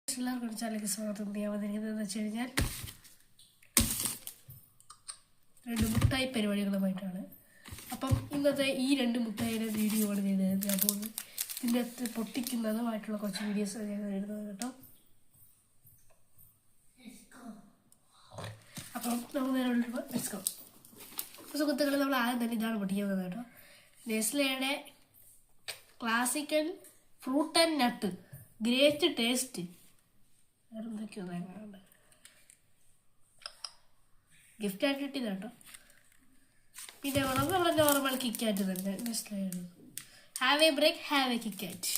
എല്ലാവർക്കും ചാനലിലേക്ക് സ്വാഗതം. ഞാൻ വന്നിരിക്കുന്നതെന്ന് വെച്ച് കഴിഞ്ഞാൽ 2 മുട്ടായി പരിപാടികളുമായിട്ടാണ്. അപ്പം ഇന്നത്തെ ഈ 2 മുട്ടായിയുടെ വീഡിയോ ആണ് ഞാൻ പോകുന്നത്. ഇതിൻ്റെ അകത്ത് പൊട്ടിക്കുന്നതുമായിട്ടുള്ള കുറച്ച് വീഡിയോസ് ഞാൻ എഴുതുന്നത് കേട്ടോ. അപ്പം നമുക്ക് നേരെ ലെറ്റ്സ് ഗോ. സുഹൃത്തുക്കളെ, നമ്മൾ ആദ്യം തന്നെ ഇതാണ് പൊട്ടിക്കുന്നത് കേട്ടോ. നെസ്ലയുടെ classical fruit and nut great taste. വേറെ എന്തൊക്കെയോ ഉണ്ട്, ഗിഫ്റ്റ് ആയിട്ട് കിട്ടിയത് കേട്ടോ. പിന്നെ നമ്മളെ നോർമൽ കിക്കാറ്റ് തന്നെ നെസ്ലയാണ്. Have a break, have a KitKat,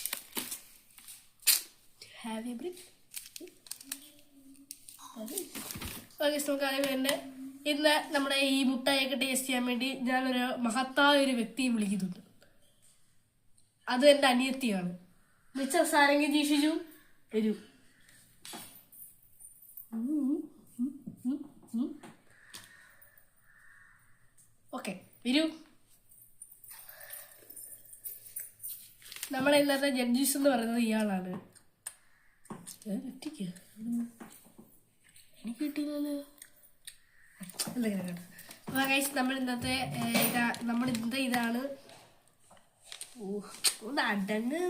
have a break. Okay, നമുക്ക് ആദ്യം തന്നെ ഇന്ന് നമ്മുടെ ഈ മുട്ടായൊക്കെ ടേസ്റ്റ് ചെയ്യാൻ വേണ്ടി ഞാനൊരു മഹത്തായ ഒരു വ്യക്തിയെ വിളിക്കുന്നുണ്ട്. അത് എൻ്റെ അനിയത്തിയാണ്. മിസ്റ്റർ സാരംഗി ജീഷിച്ചു വരൂ. ഓക്കെ, വരൂ. നമ്മുടെ ഇന്നത്തെ ജഡ്ജീസ് എന്ന് പറയുന്നത് ഇയാളാണ്. എനിക്ക് കിട്ടിയില്ലല്ലോ. അപ്പോൾ ഗൈസ്, നമ്മൾ ഇന്നത്തെ ഇതാണ്. ഒന്ന് അടങ്ങ്.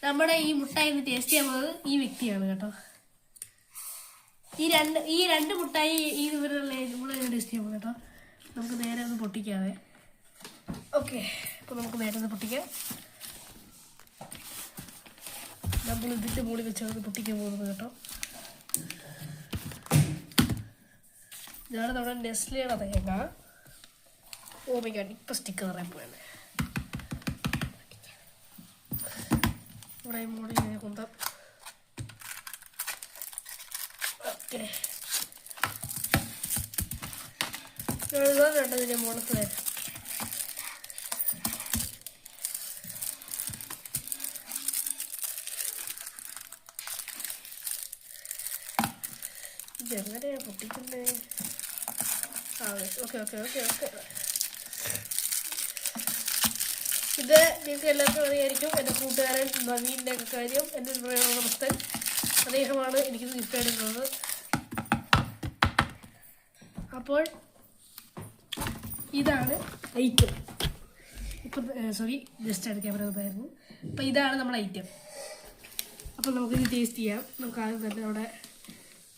നമ്മുടെ ഈ മുട്ടായി ഇന്ന് ടേസ്റ്റ് ചെയ്യാൻ പോകുന്നത് ഈ വ്യക്തിയാണ് കേട്ടോ. ഈ രണ്ട് മുട്ടായി ഈ ഇവരുള്ള നമ്മൾ ടേസ്റ്റ് ചെയ്യാൻ പോകും കേട്ടോ. നമുക്ക് നേരെ ഒന്ന് പൊട്ടിക്കാതെ. ഓക്കെ, അപ്പോൾ നമുക്ക് നേരെ ഒന്ന് പൊട്ടിക്കാം. നമ്മൾ ഇതിൻ്റെ മുകളിൽ വെച്ചാണ് പൊട്ടിക്കാൻ പോകുന്നത് കേട്ടോ. ഇതാണ് നമ്മുടെ നെസ്ലയുടെ തേങ്ങ. ഓ മൈ ഗോഡ്, ഇപ്പം സ്റ്റിക്കർ പറയാൻ പോയാണ്. ഇവിടെ മൂടി കൊന്താം. ഓക്കെ, ഇതിൻ്റെ മുളത്തിലെ ഇതെങ്ങനെയാ പൊട്ടിക്കുന്നേ? Okay okay okay okay. ഇത് നിങ്ങൾക്ക് എല്ലാവർക്കും അറിയായിരിക്കും. എൻ്റെ കൂട്ടുകാരൻ നവീൻ്റെ ഒക്കെ കാര്യം. എൻ്റെ നമസ്തൻ, അദ്ദേഹമാണ് എനിക്കിത് ഗിഫ്റ്റ് ആയിട്ടുള്ളത്. അപ്പോൾ ഇതാണ് ഐറ്റം. ഇപ്പം സോറി, ജസ്റ്റ് ആയിട്ട് ക്യാമറ പോയായിരുന്നു. അപ്പം ഇതാണ് നമ്മുടെ ഐറ്റം. അപ്പം നമുക്കിത് ടേസ്റ്റ് ചെയ്യാം. നമുക്ക് ആദ്യം തന്നെ നമ്മുടെ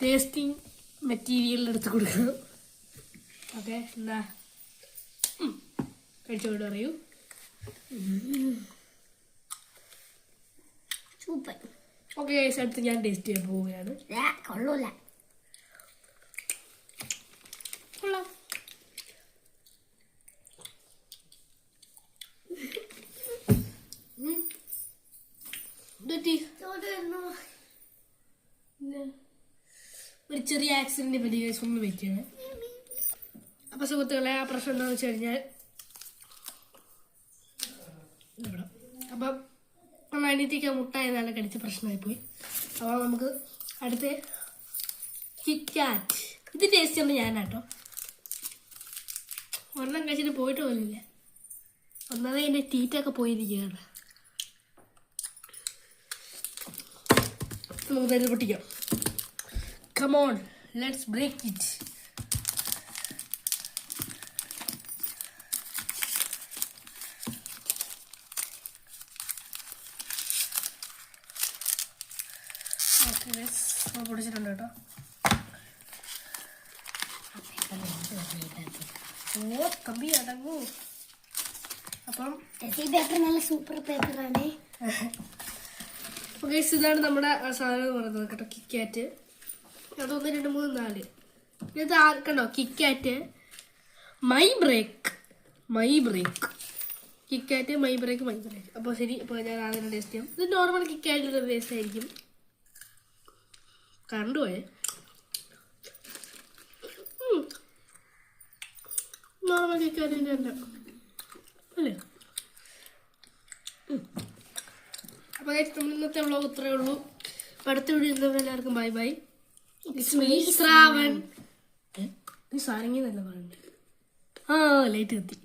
ടേസ്റ്റിംഗ് മെറ്റീരിയലിനെടുത്ത് കൊടുക്കണം. ഓക്കെ, എന്താ കഴിച്ചോട്ട് പറയൂ. സൂപ്പർ. ഓക്കെ ഗൈസ്, അടുത്ത് ഞാൻ ടേസ്റ്റ് ചെയ്യാൻ പോവുകയാണ്. കൊള്ളൂല. കൊള്ളാം. ഒരു ചെറിയ ആക്സിഡന്റ് പറ്റി ഗൈസ്, ഒന്ന് വെക്കാണ്. അപ്പൊ സുഹൃത്തുക്കളെ, ആ പ്രശ്നം എന്താണെന്ന് വെച്ച് കഴിഞ്ഞാൽ അപ്പം നമ്മൾ അനിയത്തിക്ക് മുട്ടായി നല്ല കടിച്ച പ്രശ്നമായിപ്പോയി. അപ്പോൾ നമുക്ക് അടുത്ത കിറ്റ്കാറ്റ്. ഇത് ടേസ്റ്റ് ചെയ്യുമ്പോൾ ഞാനാട്ടോ. ഒരെണ്ണം കഴിച്ചിട്ട് പോയിട്ട് പോലില്ല. ഒന്നാമത് എൻ്റെ ടീറ്റൊക്കെ പോയിരിക്കുകയാണ്. നമുക്ക് തന്നെ പൊട്ടിക്കാം. Come on, let's break it. Okay guys, നമ്മൾ പൊടിച്ചിട്ടുണ്ട് കേട്ടോ. ഓ കമ്പി അടങ്ങൂ. അപ്പം പേപ്പർ നല്ല സൂപ്പർ പേപ്പറാണ്. ഓക്കെ, ഇതാണ് നമ്മുടെ സാധനം എന്ന് പറയുന്നത് കേട്ടോ. കിറ്റ്കാറ്റ്. അത് 1 2 3 4. ഇത് ആർക്കണ്ടോ? KitKat my break, my break, KitKat my break, my break. അപ്പോൾ ശരി, ഇപ്പോൾ ഞാൻ ആദ്യം ടേസ്റ്റ് ചെയ്യാം. ഇത് നോർമൽ കിറ്റ്കാറ്റിൻ്റെ ടേസ്റ്റ് ആയിരിക്കും. കണ്ടുപോയേ, നോർമൽ കിറ്റ്കാറ്റിൻ്റെ അല്ല അല്ലേ? അപ്പോൾ നമ്മൾ ഇന്നത്തെ വ്ളോഗ് ഇത്രയേ ഉള്ളൂ. അടുത്ത വീഡിയോ എല്ലാവർക്കും ബൈ ബൈ. ശ്രാവൺ. നീ സാരംഗി എന്നല്ല പറയണ്ടേ? ആ, ലൈറ്റ് കത്തി.